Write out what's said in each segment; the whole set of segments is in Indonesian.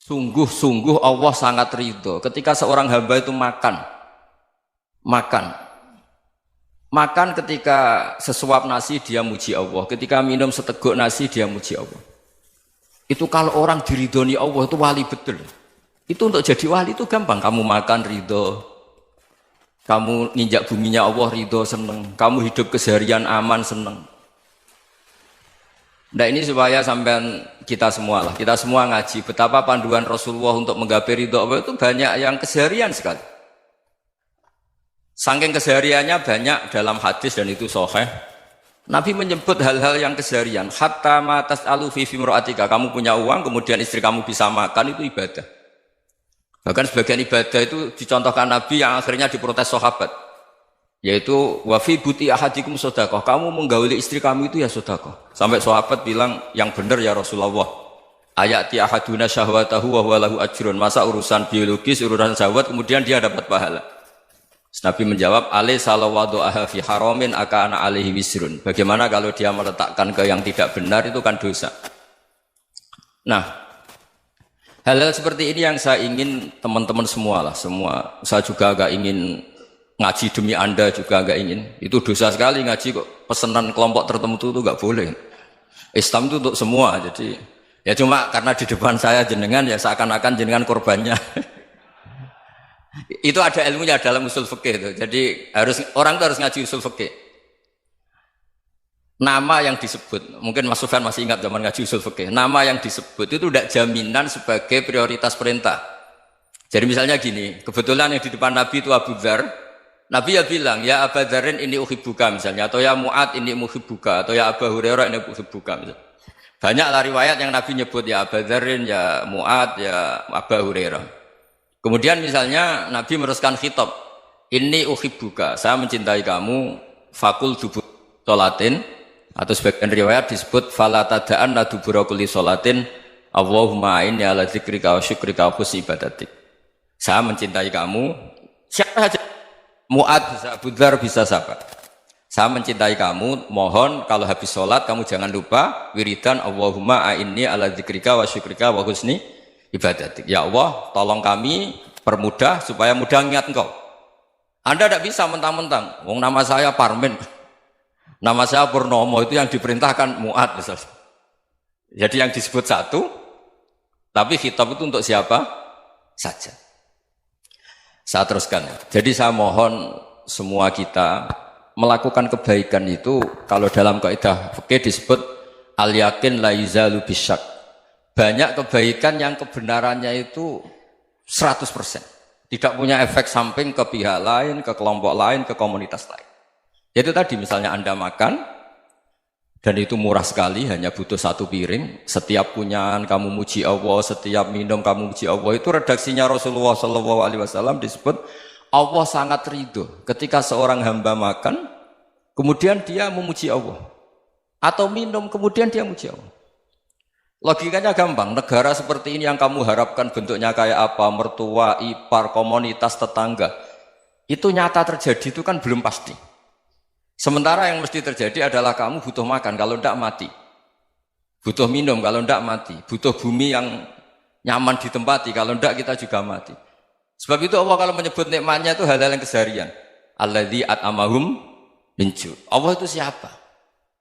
Sungguh-sungguh Allah sangat ridho ketika seorang hamba itu makan. Makan ketika sesuap nasi dia muji Allah, ketika minum seteguk nasi dia muji Allah. Itu kalau orang diridhoni Allah itu wali betul. Itu untuk jadi wali itu gampang. Kamu makan ridho, kamu nginjak buminya Allah ridho seneng, kamu hidup keseharian aman seneng. Nah ini supaya sampean kita semua ngaji betapa panduan Rasulullah untuk menggapai ridho Allah itu banyak yang keseharian sekali. Saking kesehariannya banyak dalam hadis dan itu sahih. Nabi menyebut hal-hal yang keseharian. Hatta ma tas'alu fi imra'atika. Kamu punya uang, kemudian istri kamu bisa makan, itu ibadah. Bahkan sebagian ibadah itu dicontohkan Nabi yang akhirnya diprotes sahabat. Yaitu wa fi buti ahadikum sedekah. Kamu menggauli istri kamu itu ya sedekah. Sampai sahabat bilang, yang benar ya Rasulullah. Ayati ahaduna syahwatahu wa huwa lahu ajrun. Masa urusan biologis, urusan syahwat kemudian dia dapat pahala. Nabi menjawab, alai salawadu'aha fi haramin akana alaihi wisrun. Bagaimana kalau dia meletakkan ke yang tidak benar, itu kan dosa. Nah, hal-hal seperti ini yang saya ingin teman-teman semua. Saya juga agak ingin ngaji demi Anda juga agak ingin. Itu dosa sekali ngaji kok, pesanan kelompok tertentu itu enggak boleh. Islam itu untuk semua, jadi ya cuma karena di depan saya jenengan ya seakan-akan jenengan korbannya. Itu ada ilmunya dalam usul fikih itu. Jadi orang itu harus ngaji usul fikih. Nama yang disebut, mungkin Mas Sufyan masih ingat zaman ngaji usul fikih. Nama yang disebut itu tidak jaminan sebagai prioritas perintah. Jadi misalnya gini, kebetulan yang di depan Nabi itu Abu Dzar. Nabi ya bilang, ya Abu Dzarin ini uhibbuka misalnya, atau ya Mu'ad ini muhibbuka, atau ya Abu Hurairah ini uhibbuka misalnya. Banyaklah riwayat yang Nabi nyebut ya Abu Dzarin, ya Mu'ad, ya Abu Hurairah. Kemudian misalnya Nabi meneruskan khitab, ini uhibbuka, saya mencintai kamu, fakul dubur sholatin, atau sebagian riwayat disebut falatadaan la dubura kulli sholatin, Allahumma inni ala dzikrika wa syukrika wa husni ibadatik. Saya mencintai kamu, siapa saja, Mu'ad bisa, Abu Dzar bisa siapa. Saya mencintai kamu, mohon kalau habis sholat kamu jangan lupa wiridan Allahumma inni ala dzikrika wa syukrika wa husni ibadatik. Ya Allah, tolong kami permudah supaya mudah ingat Engkau. Anda tidak bisa mentang-mentang, wong nama saya Parmin, nama saya Purnomo, itu yang diperintahkan Mu'ad misalnya. Jadi yang disebut satu, tapi khitab itu untuk siapa saja. Saya teruskan. Jadi saya mohon semua kita melakukan kebaikan itu, kalau dalam kaidah fikih disebut al-yakin la yuzalu bisyak. Banyak kebaikan yang kebenarannya itu 100%. Tidak punya efek samping ke pihak lain, ke kelompok lain, ke komunitas lain. Itu tadi misalnya Anda makan, dan itu murah sekali, hanya butuh satu piring. Setiap punyaan kamu muji Allah, setiap minum kamu muji Allah. Itu redaksinya Rasulullah SAW disebut, Allah sangat ridho ketika seorang hamba makan, kemudian dia memuji Allah. Atau minum, kemudian dia muji Allah. Logikanya gampang, negara seperti ini yang kamu harapkan bentuknya kayak apa, mertua, ipar, komunitas, tetangga, itu nyata terjadi itu kan belum pasti. Sementara yang mesti terjadi adalah kamu butuh makan, kalau tidak mati. Butuh minum, kalau tidak mati. Butuh bumi yang nyaman ditempati, kalau tidak kita juga mati. Sebab itu Allah kalau menyebut nikmatnya itu hal-hal yang keseharian. Alladzi at'amahum min ju'. Allah itu siapa?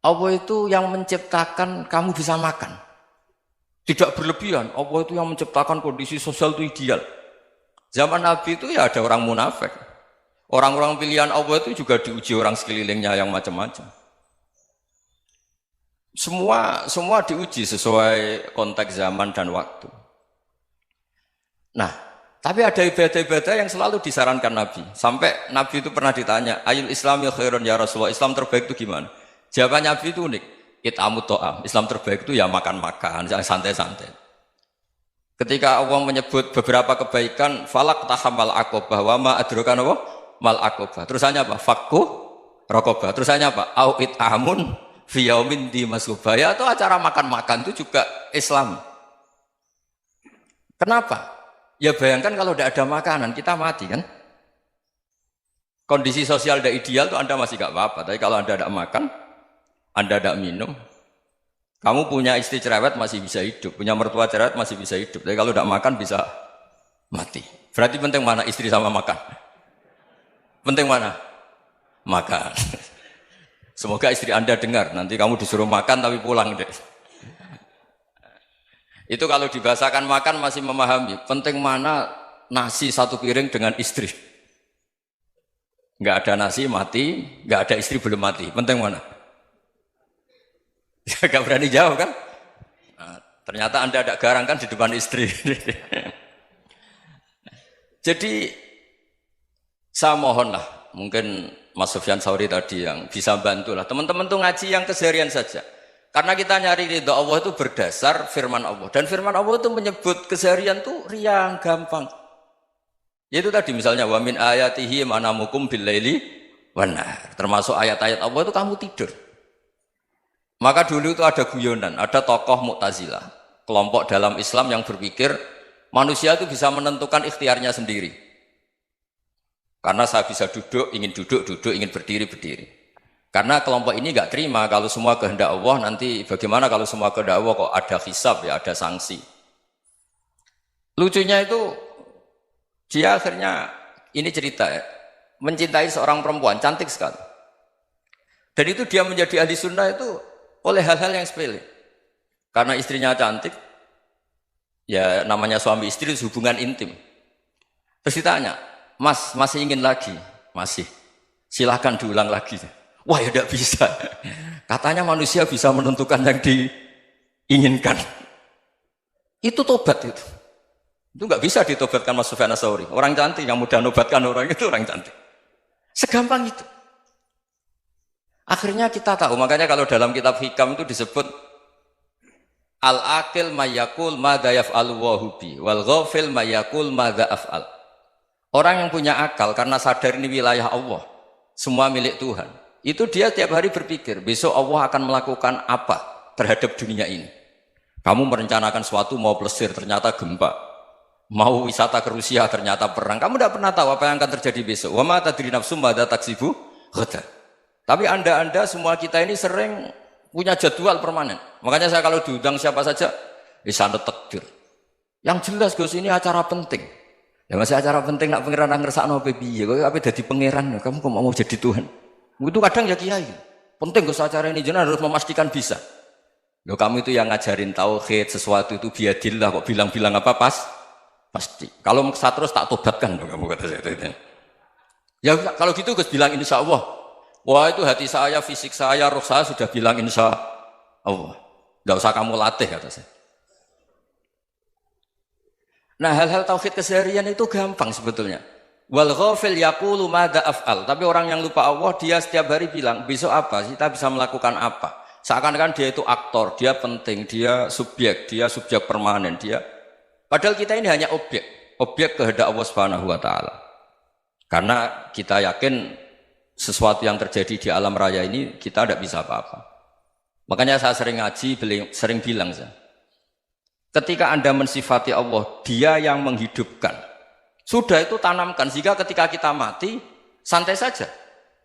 Allah itu yang menciptakan kamu bisa makan. Tidak berlebihan, Allah itu yang menciptakan kondisi sosial itu ideal. Zaman Nabi itu ya ada orang munafik. Orang-orang pilihan Allah itu juga diuji orang sekelilingnya yang macam-macam. Semua diuji sesuai konteks zaman dan waktu. Nah, tapi ada ibadah-ibadah yang selalu disarankan Nabi. Sampai Nabi itu pernah ditanya, ayul islami khairun ya Rasulullah, Islam terbaik itu gimana? Jawaban Nabi itu unik. It'amut to'am, Islam terbaik itu ya makan-makan, santai-santai. Ketika Allah menyebut beberapa kebaikan, falak tahamal akobah, wa ma adrokan apa? Mal akobah. Terusannya apa? Fakku rokobah. Terusannya apa? Au it'amun fiyaumin di masubaya. Atau acara makan-makan itu juga Islam. Kenapa? Ya bayangkan kalau tidak ada makanan, kita mati kan? Kondisi sosial tidak ideal itu Anda masih gak apa-apa. Tapi kalau Anda tidak makan, Anda tidak minum, Kamu punya istri cerewet masih bisa hidup, punya mertua cerewet masih bisa hidup. Tapi kalau tidak makan bisa mati. Berarti penting mana istri sama makan? Penting mana? Makan. Semoga istri Anda dengar, nanti kamu disuruh makan tapi pulang deh. Itu kalau dibahasakan makan masih memahami. Penting mana nasi satu piring dengan istri. Nggak ada nasi mati, nggak ada istri belum mati. Penting mana? Gak berani jawab kan? Nah, ternyata Anda ada garang kan di depan istri. Jadi saya mohonlah, mungkin Mas Sufyan Sauri tadi yang bisa bantulah. Teman-teman tuh ngaji yang keseharian saja. Karena kita nyari ridha Allah itu berdasar firman Allah. Dan firman Allah itu menyebut keseharian tuh riang, gampang. Yaitu tadi misalnya wa min ayatihi manamukum bil laili wan nahar. Termasuk ayat-ayat Allah itu kamu tidur. Maka dulu itu ada guyonan, ada tokoh Mu'tazilah, kelompok dalam Islam yang berpikir manusia itu bisa menentukan ikhtiarnya sendiri. Karena saya bisa duduk, ingin berdiri, berdiri. Karena kelompok ini nggak terima kalau semua kehendak Allah, nanti bagaimana kalau semua kehendak Allah kok ada hisab ya, ada sanksi. Lucunya itu dia akhirnya, ini cerita ya, mencintai seorang perempuan, cantik sekali. Dan itu dia menjadi ahli sunnah itu oleh hal-hal yang sepele. Karena istrinya cantik, ya namanya suami istri itu hubungan intim. Terus ditanya, Mas, masih ingin lagi? Masih. Silahkan diulang lagi. Wah ya tidak bisa. Katanya manusia bisa menentukan yang diinginkan. Itu tobat itu. Itu nggak bisa ditobatkan Mas Sufyan Ats-Tsauri. Orang cantik yang mudah nobatkan orang itu orang cantik. Segampang itu. Akhirnya kita tahu, makanya kalau dalam kitab Hikam itu disebut al-aqil mayyakul madza yaf'alu wa hubi wal ghafil mayyakul madza af'al. Orang yang punya akal karena sadar ini wilayah Allah, semua milik Tuhan. Itu dia tiap hari berpikir, besok Allah akan melakukan apa terhadap dunia ini. Kamu merencanakan sesuatu mau plesir, ternyata gempa. Mau wisata ke Rusia, ternyata perang. Kamu tidak pernah tahu apa yang akan terjadi besok. Wa ma tadri nafsum madza taksibu ghadan. Tapi anda semua kita ini sering punya jadwal permanen. Makanya saya kalau diundang siapa saja, sanad takdir. Yang jelas Gus ini acara penting. Ya masih acara penting nak pangeran ngersakno piye? Kowe ape dadi pangeran, kamu kok mau jadi Tuhan? Itu kadang ya kiai. Penting Gus acara ini jenengan harus memastikan bisa. Loh kamu itu yang ngajarin tauhid, sesuatu itu biadillah kok bilang-bilang apa pasti. Kalau maksa terus tak tobatkan kamu kata saya. Ya kalau gitu Gus bilang insya Allah. Wah itu hati saya, fisik saya, roh saya sudah bilang insya Allah. Tidak usah kamu latih kata saya. Nah hal-hal tauhid keseharian itu gampang sebetulnya. Wal ghafil yaqulu madza af'al. Tapi orang yang lupa Allah dia setiap hari bilang besok apa? Kita bisa melakukan apa? Seakan-akan dia itu aktor, dia penting, dia subjek permanen, dia. Padahal kita ini hanya objek kehendak Allah Subhanahu wa taala. Karena kita yakin sesuatu yang terjadi di alam raya ini kita tidak bisa apa-apa. Makanya saya sering ngaji, sering bilang saya, ketika Anda mensifati Allah, dia yang menghidupkan. Sudah itu tanamkan, sehingga ketika kita mati, santai saja.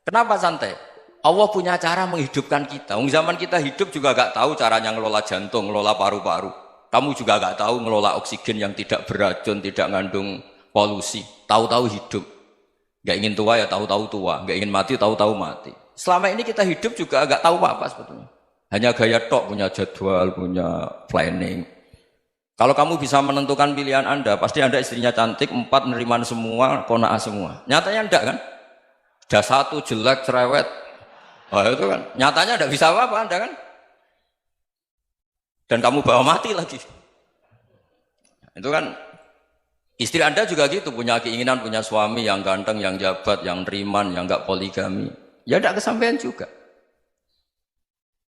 Kenapa santai? Allah punya cara menghidupkan kita. Zaman kita hidup juga gak tahu caranya ngelola jantung, ngelola paru-paru. Kamu juga gak tahu ngelola oksigen yang tidak beracun, tidak mengandung polusi. Tahu-tahu hidup. Gak ingin tua ya tahu-tahu tua, gak ingin mati tahu-tahu mati. Selama ini kita hidup juga gak tahu apa sebetulnya. Hanya gaya tok, punya jadwal, punya planning. Kalau kamu bisa menentukan pilihan Anda, pasti Anda istrinya cantik, 4 neriman semua, kona'ah semua. Nyatanya enggak kan? Ada 1 jelek, cerewet. Oh itu kan, nyatanya enggak bisa apa-apa Anda kan? Dan kamu bawa mati lagi. Itu kan, istri Anda juga gitu, punya keinginan, punya suami yang ganteng, yang jabat, yang neriman, yang enggak poligami. Ya enggak kesampaian juga.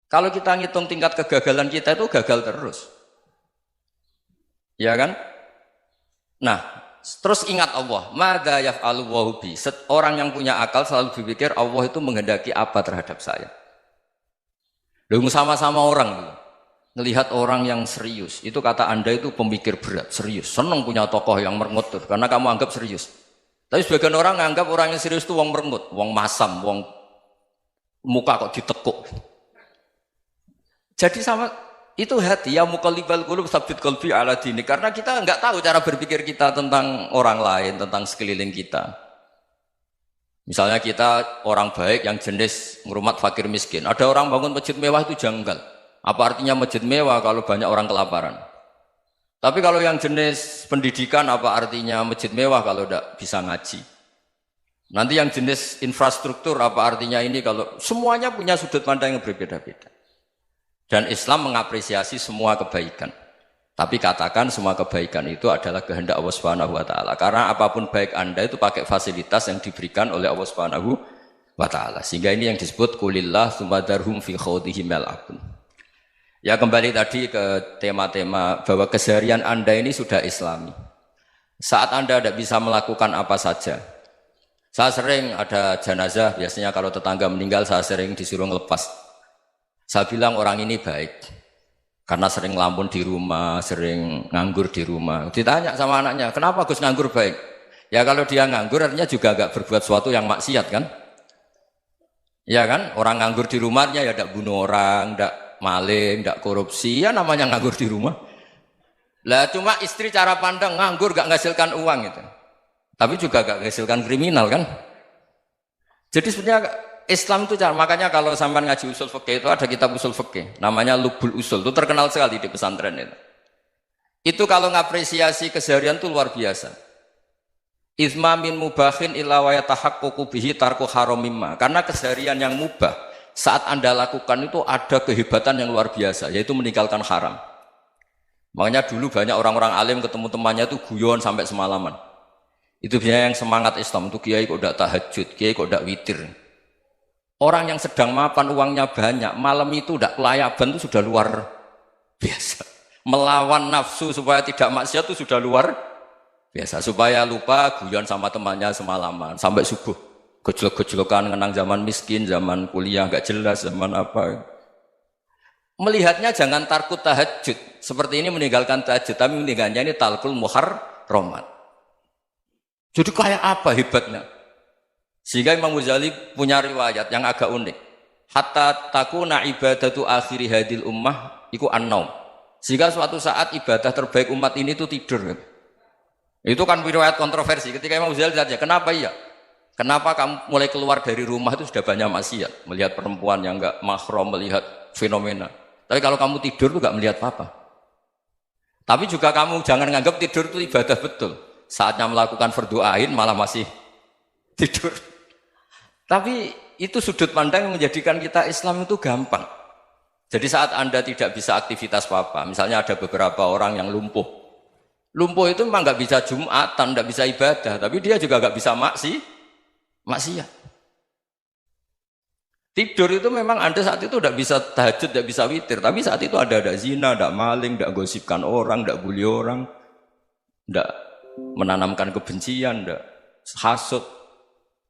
Kalau kita ngitung tingkat kegagalan kita itu gagal terus. Ya kan? Nah, terus ingat Allah, madza yaf'alu wa hubi. Orang yang punya akal selalu berpikir Allah itu menghendaki apa terhadap saya. Lalu sama-sama orang gitu. Ngelihat orang yang serius, itu kata Anda itu pemikir berat, serius. Senang punya tokoh yang merengut tuh, karena kamu anggap serius. Tapi sebagian orang anggap orang yang serius itu wong merengut, wong masam, wong muka kok ditekuk. Jadi sama itu hati ya muqallibal qulub tsabbit qalbi ala dinik, karena kita nggak tahu cara berpikir kita tentang orang lain, tentang sekeliling kita. Misalnya kita orang baik yang jenis ngurmat fakir miskin, ada orang bangun masjid mewah itu janggal. Apa artinya masjid mewah kalau banyak orang kelaparan? Tapi kalau yang jenis pendidikan, apa artinya masjid mewah kalau tidak bisa ngaji? Nanti yang jenis infrastruktur, apa artinya ini kalau semuanya punya sudut pandang yang berbeda-beda. Dan Islam mengapresiasi semua kebaikan. Tapi katakan semua kebaikan itu adalah kehendak Allah Subhanahu wa taala. Karena apapun baik Anda itu pakai fasilitas yang diberikan oleh Allah Subhanahu wa taala. Sehingga ini yang disebut kulillah sumadarhum fi khawdihim yal'abun. Ya kembali tadi ke tema-tema bahwa keseharian Anda ini sudah Islami. Saat Anda tidak bisa melakukan apa saja. Saya sering ada jenazah, biasanya kalau tetangga meninggal saya sering disuruh ngelepas. Saya bilang orang ini baik. Karena sering ngelamun di rumah, sering nganggur di rumah. Ditanya sama anaknya, kenapa Gus nganggur baik? Ya kalau dia nganggur artinya juga agak berbuat sesuatu yang maksiat kan? Ya kan? Orang nganggur di rumahnya ya tidak bunuh orang, tidak maling, tidak korupsi, ya namanya nganggur di rumah. Lah cuma istri cara pandang nganggur gak menghasilkan uang itu. Tapi juga gak menghasilkan kriminal kan? Jadi sebenarnya Islam itu makanya kalau sampai ngaji usul fikih itu ada kitab usul fikih namanya Lubul Usul, itu terkenal sekali di pesantren itu. Itu kalau ngapresiasi keseharian itu luar biasa. Izma min mubahin illa wa yatahaqqaqu bihi tarku haramimma. Karena keseharian yang mubah saat Anda lakukan itu ada kehebatan yang luar biasa, yaitu meninggalkan haram. Makanya dulu banyak orang-orang alim ketemu temannya itu guyon sampai semalaman. Itu biasanya yang semangat Islam itu kiai kok tidak tahajud, kiai kok tidak witir. Orang yang sedang mapan uangnya banyak, malam itu tidak kelayaban itu sudah luar biasa. Melawan nafsu supaya tidak maksiat itu sudah luar biasa. Supaya lupa guyon sama temannya semalaman sampai subuh. Gejlok-gejlokan ngenang zaman miskin, zaman kuliah nggak jelas, zaman apa. Melihatnya jangan tarkut tahajud. Seperti ini meninggalkan tahajud, tapi meninggalnya ini talkul muharramat. Jadi kayak apa hebatnya? Sehingga Imam Ghazali punya riwayat yang agak unik. Hatta takuna ibadatu akhiri hadil ummah iku an-naum. Sehingga suatu saat ibadah terbaik umat ini itu tidur. Itu kan riwayat kontroversi. Ketika Imam Ghazali tanya, kenapa iya? Kenapa kamu mulai keluar dari rumah itu sudah banyak maksiat? Melihat perempuan yang enggak mahram, melihat fenomena. Tapi kalau kamu tidur itu enggak melihat apa-apa. Tapi juga kamu jangan nganggap tidur itu ibadah betul. Saatnya melakukan fardu ain malah masih tidur. Tapi itu sudut pandang yang menjadikan kita Islam itu gampang. Jadi saat Anda tidak bisa aktivitas apa-apa, misalnya ada beberapa orang yang lumpuh. Lumpuh itu memang nggak bisa Jumatan, nggak bisa ibadah, tapi dia juga nggak bisa maksiat. Tidur itu memang Anda saat itu tidak bisa tahajud, tidak bisa witir, tapi saat itu ada zina, ada maling, tidak gosipkan orang, tidak bully orang, tidak menanamkan kebencian, tidak hasud.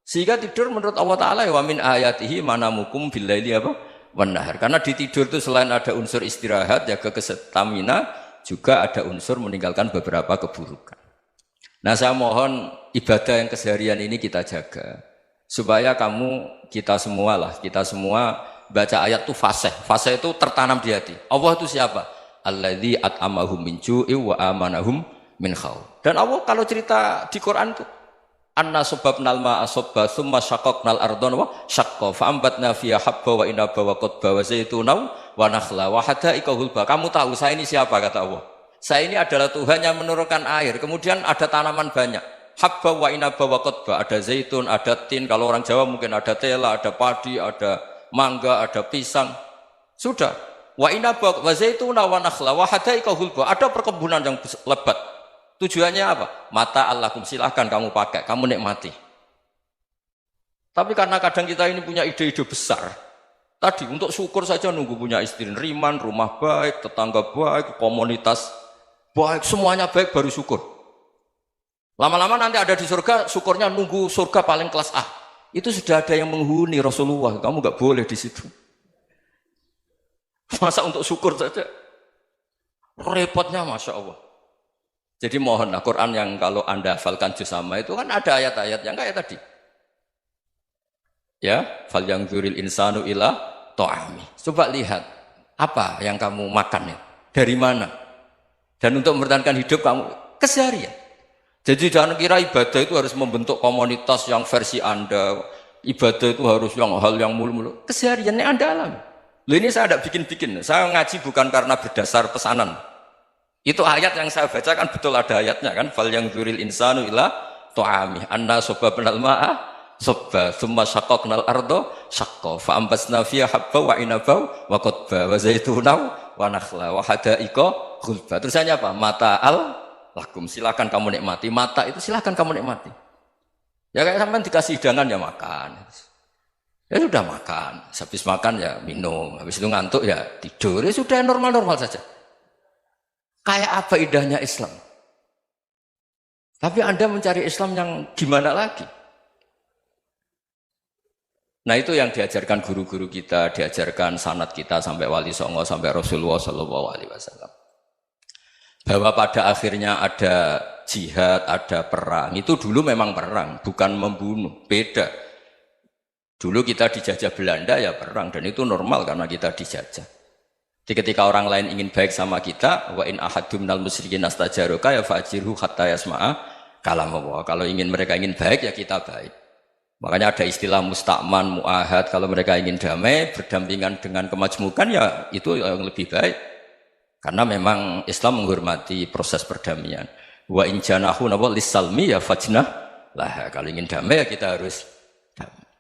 Sehingga tidur menurut Allah Ta'ala wa min ayatihi manamukum billaili apa? Wan-nahar. Karena di tidur itu selain ada unsur istirahat, jaga kestamina, juga ada unsur meninggalkan beberapa keburukan. Nah saya mohon ibadah yang keseharian ini kita jaga. Supaya kita semua baca ayat itu fasih. Fasih itu tertanam di hati. Allah itu siapa? Alladzi at'amahum min ju'i wa amanahum min khauf. Dan Allah kalau cerita di Quran itu anna sababnal ma'a sabba thumma syaqaqnal ardha wa syaqqa fa ambatna fiha habba wa inaba wa qadba wa zaituna wa nakhla wa hadaika hulba. Kamu tahu saya ini siapa kata Allah? Saya ini adalah Tuhan yang menurunkan air, kemudian ada tanaman banyak. Habba wa inaba wa qadba, ada zaitun, ada tin, kalau orang Jawa mungkin ada tela, ada padi, ada mangga, ada pisang. Sudah. Wa inaba wa zaituna wa nakhla wa hadaika hulba, ada perkebunan yang lebat. Tujuannya apa? Mata Allahkum, silahkan kamu pakai, kamu nikmati. Tapi karena kadang kita ini punya ide-ide besar. Tadi untuk syukur saja nunggu punya istri riman, rumah baik, tetangga baik, komunitas baik, semuanya baik baru syukur. Lama-lama nanti ada di surga, syukurnya nunggu surga paling kelas A. Itu sudah ada yang menghuni Rasulullah, kamu nggak boleh di situ. Masa untuk syukur saja? Repotnya Masya Allah. Jadi mohonlah Quran yang kalau Anda hafalkan juz sama itu kan ada ayat-ayat yang kayak tadi. Ya, fal yang dzuril insanu ila ta'ami. Coba lihat, Apa yang kamu makan ya? Dari mana? Dan untuk mempertahankan hidup kamu keseharian. Jadi jangan kira ibadah itu harus membentuk komunitas yang versi Anda. Ibadah itu harus yang hal yang mulu-mulu. Kesehariannya Anda alami. Loh ini saya tidak bikin-bikin. Saya ngaji bukan karena berdasar pesanan. Itu ayat yang saya baca kan betul ada ayatnya kan. Fal yang dzuril insanu ila tu'ami anna sababnal ma'a sabba thumma syaqqaqnal ardo syaqqa fa ambasna fiha habba wa inaba wa qadba wa zaituna wa nakhla wa hadaiqa ghulba. Terusannya apa? Mata'al lakum, silakan kamu nikmati. Mata itu silakan kamu nikmati. Ya kayak sampean dikasih hidangan ya makan. Ya sudah makan. Habis makan ya minum. Habis itu ngantuk ya tidur. Ya sudah normal-normal saja. Kayak apa indahnya Islam. Tapi Anda mencari Islam yang gimana lagi? Nah itu yang diajarkan guru-guru kita, diajarkan sanad kita sampai Wali Songo, sampai Rasulullah SAW. Bahwa pada akhirnya ada jihad, ada perang. Itu dulu memang perang, bukan membunuh. Beda. Dulu kita dijajah Belanda ya perang, dan itu normal karena kita dijajah. Jadi ketika orang lain ingin baik sama kita, wa in ahadum minal musyrikin astajaroka ya fa'jirhu hatta yasma'a kalam Allah. Kalau mereka ingin baik ya kita baik. Makanya ada istilah musta'man, mu'ahad. Kalau mereka ingin damai, berdampingan dengan kemajmukan ya itu yang lebih baik. Karena memang Islam menghormati proses perdamaian. Wa in janahu lis-salmi ya fajnah lah. Kalau ingin damai ya kita harus damai.